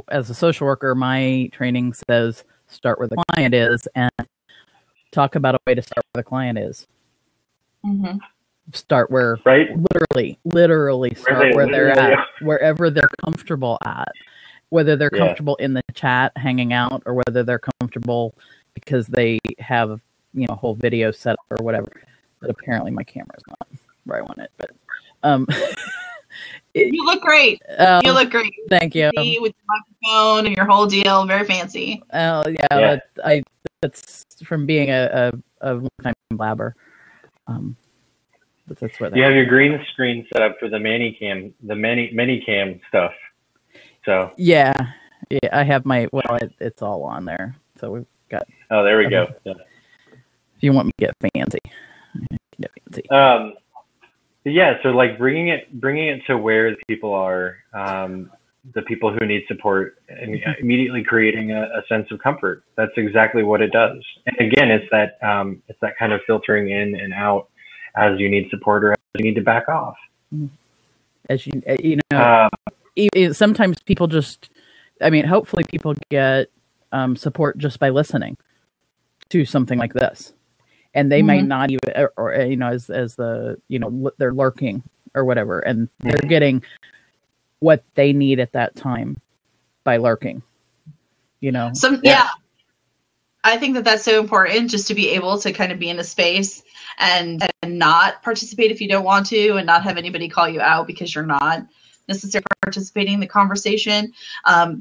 Speaker 3: as a social worker, my training says start where the client is and talk about a way to start where the client is.
Speaker 2: Mm-hmm.
Speaker 3: Start where,
Speaker 1: right?
Speaker 3: Literally start where they're at, wherever they're comfortable at, whether they're comfortable in the chat hanging out or whether they're comfortable because they have, a whole video set up or whatever. But apparently my camera's not where I want it. But
Speaker 2: you look great. You look great.
Speaker 3: Thank you.
Speaker 2: With your microphone and your whole deal, very fancy.
Speaker 3: Oh yeah. That's from being a long-time blabber. But that's what
Speaker 1: you have your green screen set up for the mini-cam stuff. So
Speaker 3: yeah, I have it's all on there. So we've got.
Speaker 1: Oh, there we go. Yeah.
Speaker 3: If you want me to get fancy, get fancy.
Speaker 1: Yeah, so like bringing it to where the people are, the people who need support, and immediately creating a sense of comfort. That's exactly what it does. And again, it's that kind of filtering in and out as you need support or as you need to back off.
Speaker 3: As sometimes people just, hopefully people get support just by listening to something like this. And they might not even, as the, they're lurking or whatever, and they're getting what they need at that time by lurking,
Speaker 2: I think that's so important, just to be able to kind of be in a space and not participate if you don't want to, and not have anybody call you out because you're not necessarily participating in the conversation.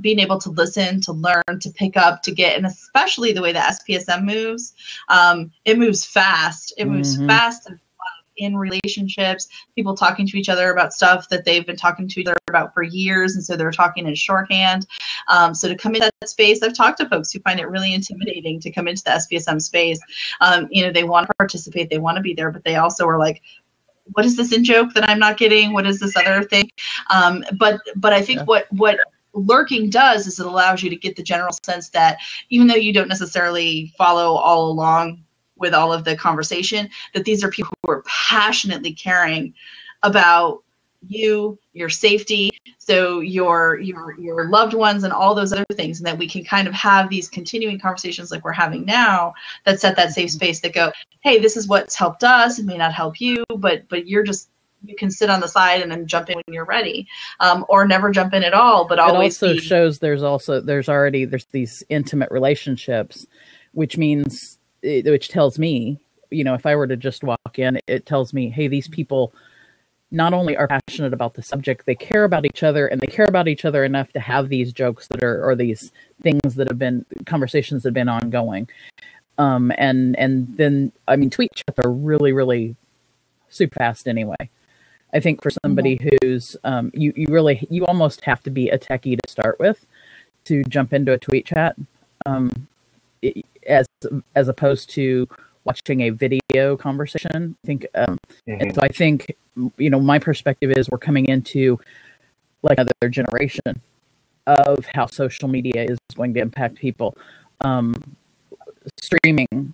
Speaker 2: Being able to listen, to learn, to pick up, to get, and especially the way the SPSM moves, it moves fast. It moves fast and in relationships, people talking to each other about stuff that they've been talking to each other about for years, and so they're talking in shorthand. So to come into that space, I've talked to folks who find it really intimidating to come into the SPSM space. They want to participate, they want to be there, but they also are like, what is this in joke that I'm not getting? What is this other thing? But I think what lurking does is it allows you to get the general sense that even though you don't necessarily follow all along with all of the conversation, that these are people who are passionately caring about you, your safety, so your loved ones and all those other things, and that we can kind of have these continuing conversations like we're having now that set that safe space that go, hey, this is what's helped us. It may not help you, but you can sit on the side and then jump in when you're ready, or never jump in at all. But always
Speaker 3: it also shows there's these intimate relationships, which tells me, if I were to just walk in, it tells me, hey, these people not only are passionate about the subject, they care about each other, and they care about each other enough to have these jokes or these things that have been conversations that have been ongoing. And then, tweet chats are really, really super fast anyway. I think for somebody who's, you almost have to be a techie to start with to jump into a tweet chat, as opposed to watching a video conversation. I think, and so I think, my perspective is we're coming into like another generation of how social media is going to impact people. Streaming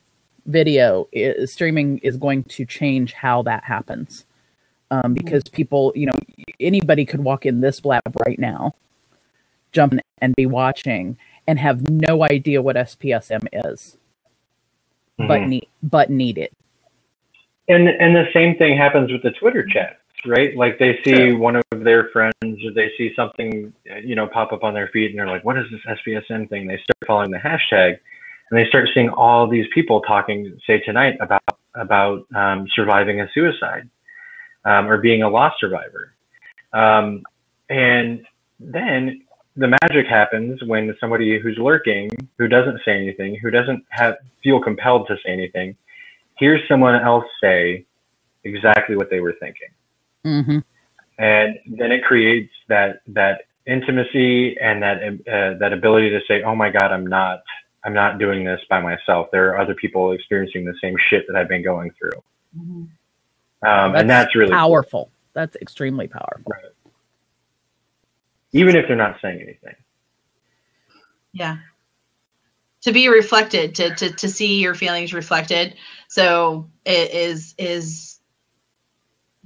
Speaker 3: is going to change how that happens. Because people, anybody could walk in this blab right now, jump in and be watching and have no idea what SPSM is, but need it.
Speaker 1: And the same thing happens with the Twitter chats, right? Like they see one of their friends, or they see something, pop up on their feed, and they're like, "What is this SPSM thing?" They start following the hashtag, and they start seeing all these people talking, say tonight, about surviving a suicide, or being a loss survivor, and then the magic happens when somebody who's lurking, who doesn't say anything, who doesn't feel compelled to say anything, hears someone else say exactly what they were thinking.
Speaker 3: Mm-hmm.
Speaker 1: And then it creates that intimacy and that ability to say, "Oh my God, I'm not doing this by myself. There are other people experiencing the same shit that I've been going through."
Speaker 3: Mm-hmm.
Speaker 1: And that's really
Speaker 3: powerful.
Speaker 1: Cool.
Speaker 3: That's extremely powerful.
Speaker 1: Right. Even if they're not saying anything.
Speaker 2: Yeah. To be reflected, to see your feelings reflected. So it is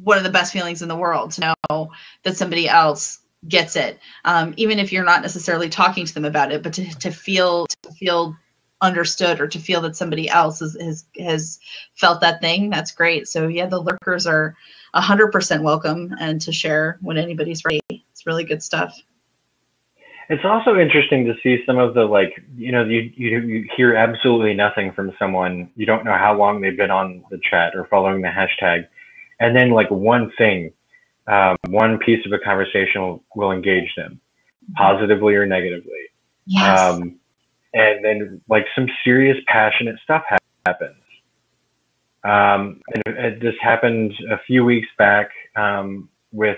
Speaker 2: one of the best feelings in the world to know that somebody else gets it. Even if you're not necessarily talking to them about it, but to feel understood, or to feel that somebody else has felt that thing, that's great. So yeah, the lurkers are 100% welcome, and to share when anybody's ready. It's really good stuff.
Speaker 1: It's also interesting to see some of the, you hear absolutely nothing from someone. You don't know how long they've been on the chat or following the hashtag. And then one thing, one piece of a conversation will engage them positively or negatively.
Speaker 2: Yes.
Speaker 1: And then some serious passionate stuff happens. And this happened a few weeks back, with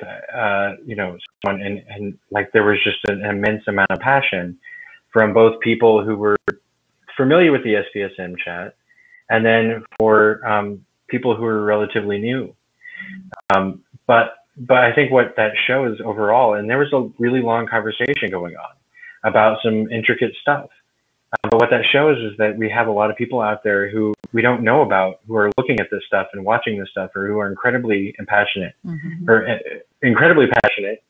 Speaker 1: someone, and there was just an immense amount of passion from both people who were familiar with the SPSM chat, and then for people who are relatively new. But I think what that shows overall, and there was a really long conversation going on about some intricate stuff. But what that shows is that we have a lot of people out there who we don't know about, who are looking at this stuff and watching this stuff, or who are incredibly passionate,
Speaker 3: Mm-hmm.
Speaker 1: or incredibly passionate,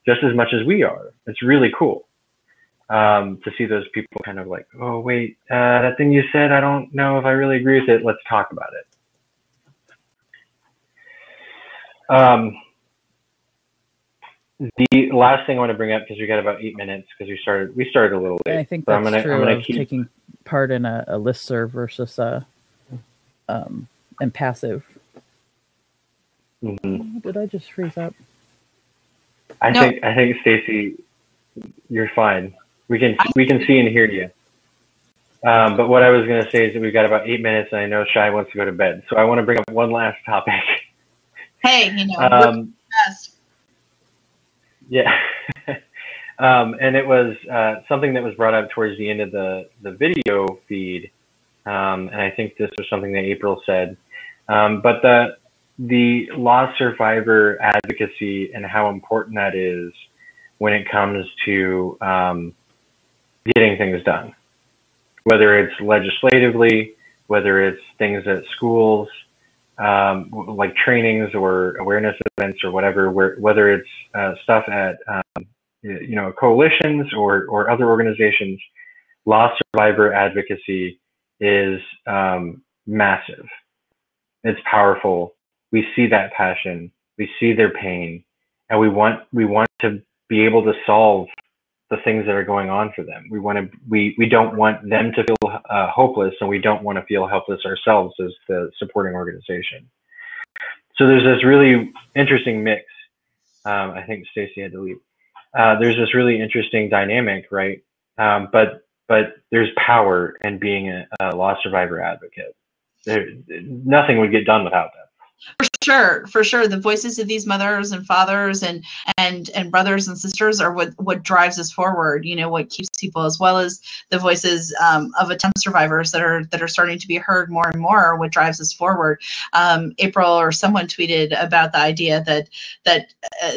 Speaker 1: just as much as we are. It's really cool to see those people kind of like, "Oh wait, that thing you said, I don't know if I really agree with it. Let's talk about it." The last thing I want to bring up, because we got about 8 minutes, because we started a little late.
Speaker 3: I think that's true of taking part in a listserv versus and passive.
Speaker 1: Mm-hmm.
Speaker 3: Did I just freeze up?
Speaker 1: I think Stacy, you're fine. We can see and hear you. But what I was going to say is that we've got about 8 minutes, and I know Shai wants to go to bed, so I want to bring up one last topic.
Speaker 2: Hey, best.
Speaker 1: Yeah. And it was something that was brought up towards the end of the video feed, and I think this was something that April said. But the loss survivor advocacy and how important that is when it comes to getting things done, whether it's legislatively, whether it's things at schools, like trainings or awareness events or whatever, whether it's stuff at coalitions or other organizations. Loss survivor advocacy is massive. It's powerful. We see that passion. We see their pain, and we want to be able to solve the things that are going on for them. We don't want them to feel hopeless, and we don't want to feel helpless ourselves as the supporting organization. So there's this really interesting mix. I think Stacy had to leave. There's this really interesting dynamic, right? But there's power in being a loss survivor advocate. Nothing would get done without that.
Speaker 2: For sure. The voices of these mothers and fathers and brothers and sisters are what drives us forward. What keeps people, as well as the voices of attempt survivors that are starting to be heard more and more, are what drives us forward. April or someone tweeted about the idea that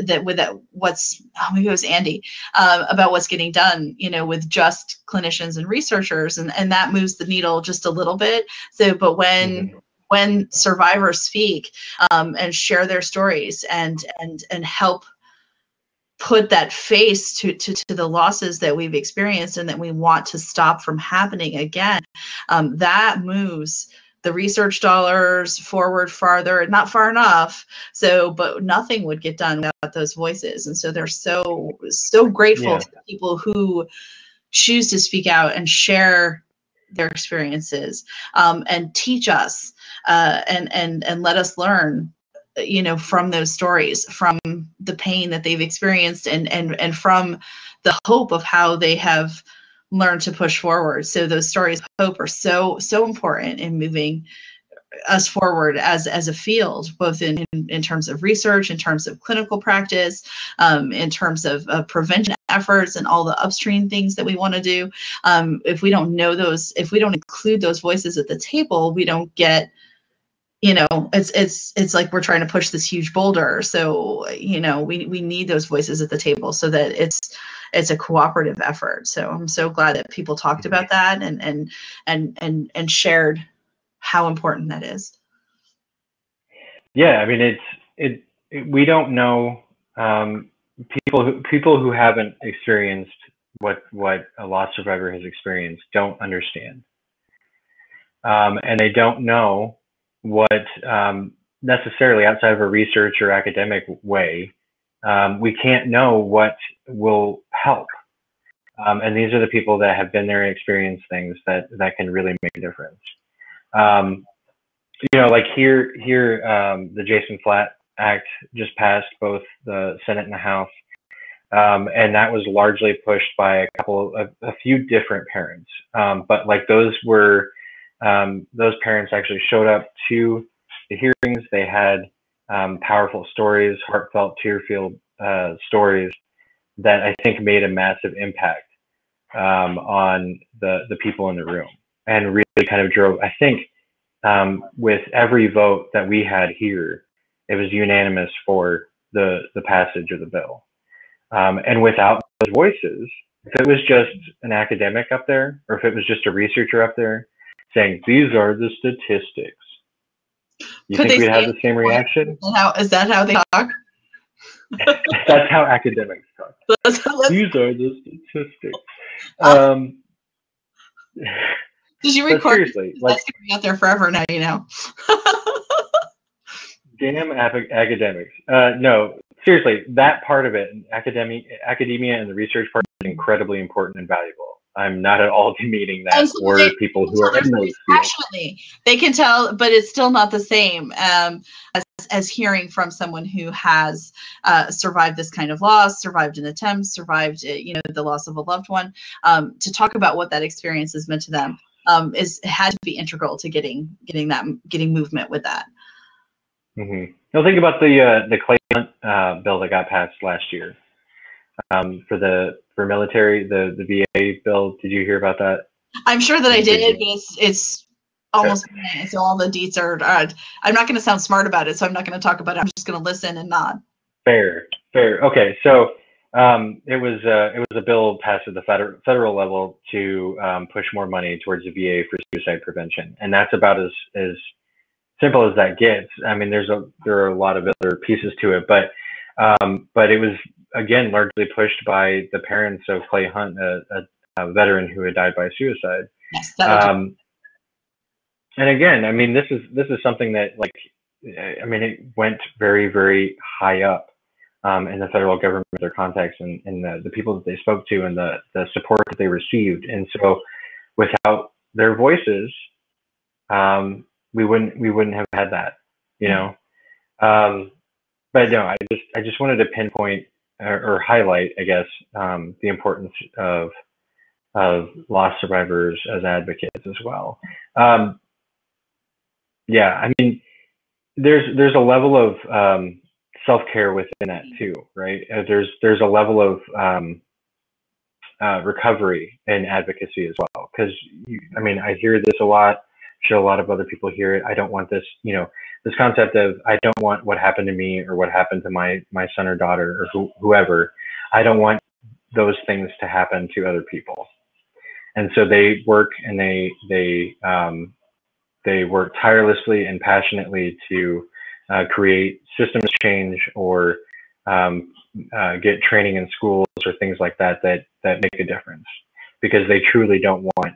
Speaker 2: maybe it was Andy, about what's getting done, with just clinicians and researchers, and that moves the needle just a little bit. So, but when survivors speak and share their stories and help put that face to the losses that we've experienced and that we want to stop from happening again, that moves the research dollars forward farther, not far enough. So, but nothing would get done without those voices. And so they're so grateful to people who choose to speak out and share their experiences, and teach us, and let us learn, from those stories, from the pain that they've experienced, and from the hope of how they have learned to push forward. So those stories of hope are so important in moving us forward as a field, both in terms of research, in terms of clinical practice, in terms of prevention efforts and all the upstream things that we want to do. If we don't know those, if we don't include those voices at the table, we don't get, it's like we're trying to push this huge boulder. So, we need those voices at the table so that it's a cooperative effort. So I'm so glad that people talked about that and shared how important that is.
Speaker 1: Yeah, I mean, we don't know, people who haven't experienced what a loss survivor has experienced don't understand, and they don't know what, necessarily outside of a research or academic way, we can't know what will help. And these are the people that have been there and experienced things that can really make a difference. Like here, the Jason Flatt Act just passed both the Senate and the House, and that was largely pushed by a few different parents. But like those parents actually showed up to the hearings. They had powerful stories, heartfelt, tear-filled stories that I think made a massive impact on the people in the room, and really kind of drove, I think, with every vote that we had here, it was unanimous for the passage of the bill. And without those voices, if it was just an academic up there, or if it was just a researcher up there saying, these are the statistics, you think we'd have the same reaction?
Speaker 2: Is that how they talk?
Speaker 1: That's how academics talk. These are the statistics.
Speaker 2: Did you record?
Speaker 1: Seriously,
Speaker 2: that's gonna be out there forever now,
Speaker 1: Damn academics. No, seriously, that part of it, academia and the research part, is incredibly important and valuable. I'm not at all demeaning that for people who are in those fields.
Speaker 2: They can tell, but it's still not the same as hearing from someone who has survived this kind of loss, survived an attempt, survived the loss of a loved one. To talk about what that experience has meant to them had to be integral to getting movement with that.
Speaker 1: Mm-hmm. Now think about the Clay Hunt bill that got passed last year. For military, the VA bill. Did you hear about that?
Speaker 2: I'm sure that I did, but it's almost midnight, so all the deets are. I'm not going to sound smart about it, so I'm not going to talk about it. I'm just going to listen and nod.
Speaker 1: Fair. Okay, so it was a bill passed at the federal level to push more money towards the VA for suicide prevention, and that's about as simple as that gets. I mean, there are a lot of other pieces to it, but it was, again, largely pushed by the parents of Clay Hunt, a veteran who had died by suicide.
Speaker 2: Yes,
Speaker 1: and again, I mean, this is something that, like, I mean, it went very, very high up in the federal government, their contacts and the people that they spoke to, and the support that they received. And so without their voices, we wouldn't have had that, but no, I just wanted to pinpoint or highlight, I guess, the importance of loss survivors as advocates as well. Yeah, I mean, there's a level of self-care within that too, right? There's a level of recovery and advocacy as well, because I mean, I hear this a lot. I'm sure a lot of other people hear it. I don't want this, this concept of, I don't want what happened to me or what happened to my son or daughter or whoever. I don't want those things to happen to other people. And so they work and they work tirelessly and passionately to create systems change or get training in schools or things like that make a difference, because they truly don't want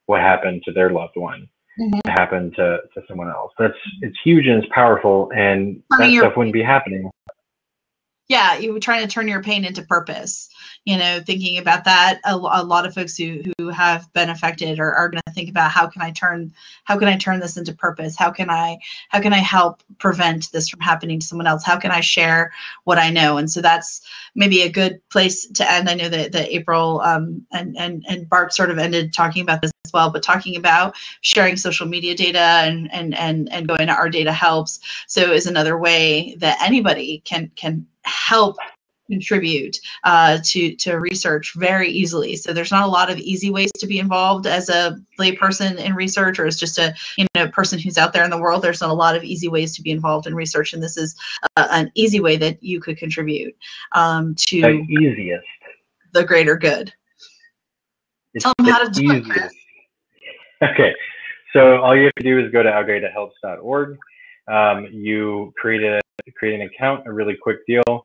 Speaker 1: what happened to their loved one to happen to someone else. It's huge and it's powerful, and that stuff wouldn't be happening.
Speaker 2: Yeah, you were trying to turn your pain into purpose. Thinking about that, a lot of folks who have been affected are going to think about how can I turn this into purpose? How can I help prevent this from happening to someone else? How can I share what I know? And so that's maybe a good place to end. I know that April and Bart sort of ended talking about this as well, but talking about sharing social media data and going to Our Data Helps. So is another way that anybody can help contribute to research very easily. So there's not a lot of easy ways to be involved as a layperson in research, or as just a person who's out there in the world. There's not a lot of easy ways to be involved in research, and this is an easy way that you could contribute to the greater good. Tell them how to do it, Chris.
Speaker 1: Okay, so all you have to do is go to outdatahelps.org. You create an account, a really quick deal.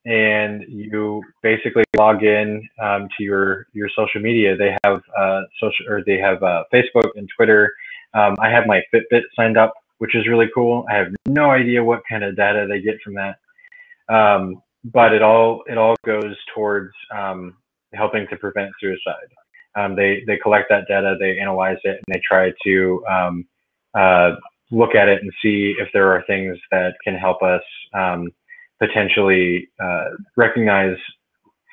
Speaker 1: And you basically log in to your social media. They have Facebook and Twitter. I have my Fitbit signed up, which is really cool. I have no idea what kind of data they get from that, but it all goes towards helping to prevent suicide. They collect that data, they analyze it, and they try to look at it and see if there are things that can help us potentially recognize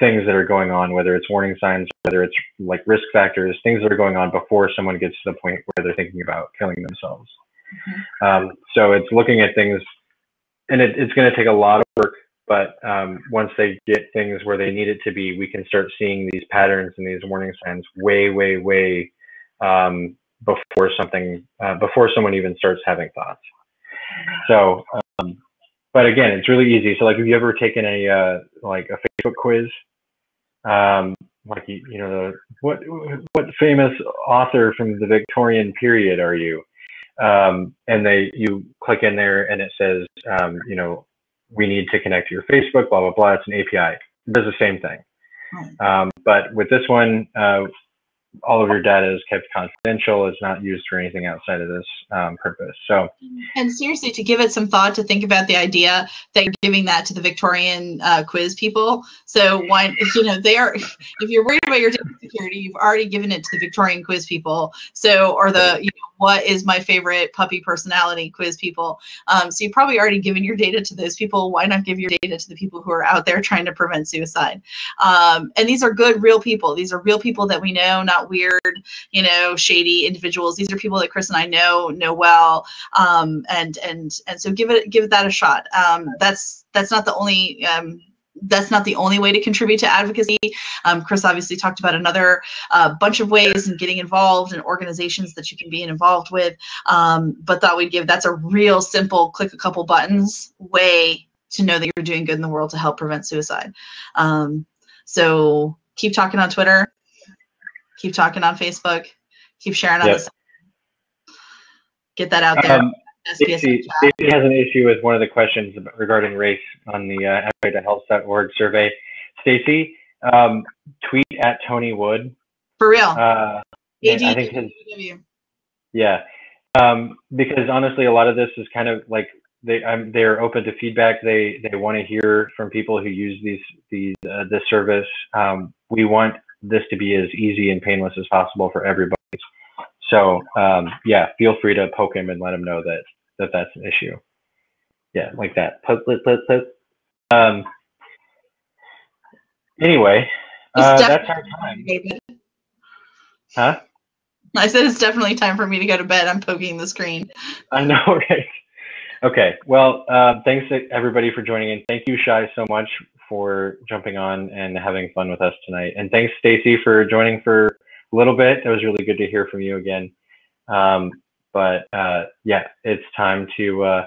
Speaker 1: things that are going on, whether it's warning signs, whether it's like risk factors, things that are going on before someone gets to the point where they're thinking about killing themselves. So it's looking at things, and it's going to take a lot of work, but once they get things where they need it to be, we can start seeing these patterns and these warning signs way before someone even starts having thoughts. So but again, it's really easy. So like, have you ever taken a Facebook quiz? What famous author from the Victorian period are you? And you click in there and it says, we need to connect to your Facebook, blah, blah, blah. It's an API. It does the same thing. But with this one, all of your data is kept confidential. It's not used for anything outside of this purpose. So,
Speaker 2: and seriously, to give it some thought, to think about the idea that you're giving that to the Victorian quiz people. So why, if you're worried about your data security, you've already given it to the Victorian quiz people. So, or the, what is my favorite puppy personality quiz people. So you've probably already given your data to those people. Why not give your data to the people who are out there trying to prevent suicide? And these are good, real people. These are real people that we know, not weird, shady individuals. These are people that Chris and I know well. And so give it that a shot. That's not the only, that's not the only way to contribute to advocacy. Chris obviously talked about another bunch of ways in getting involved and organizations that you can be involved with. But thought we'd give, that's a real simple, click a couple buttons way to know that you're doing good in the world to help prevent suicide. So keep talking on Twitter, keep talking on Facebook, keep sharing on this. Get that out there.
Speaker 1: Stacey has an issue with one of the questions regarding race on the outdatahelps.org survey. Stacey, tweet at Tony Wood.
Speaker 2: For real.
Speaker 1: I think because honestly, a lot of this is kind of like they're open to feedback. They want to hear from people who use this service. We want this to be as easy and painless as possible for everybody. So feel free to poke him and let him know that that's an issue. Yeah, like that. Anyway, that's our time. Huh?
Speaker 2: I said it's definitely time for me to go to bed. I'm poking the screen.
Speaker 1: I know, right? Okay. Well, thanks to everybody for joining in. Thank you, Shai, so much for jumping on and having fun with us tonight. And thanks, Stacey, for joining for a little bit. It was really good to hear from you again. It's time to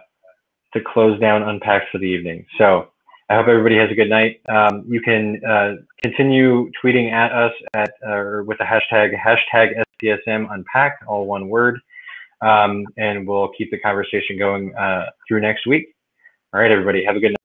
Speaker 1: close down Unpacked for the evening. So I hope everybody has a good night. You can continue tweeting at us with the hashtag SPSM Unpacked, all one word, and we'll keep the conversation going through next week. All right, everybody, have a good night.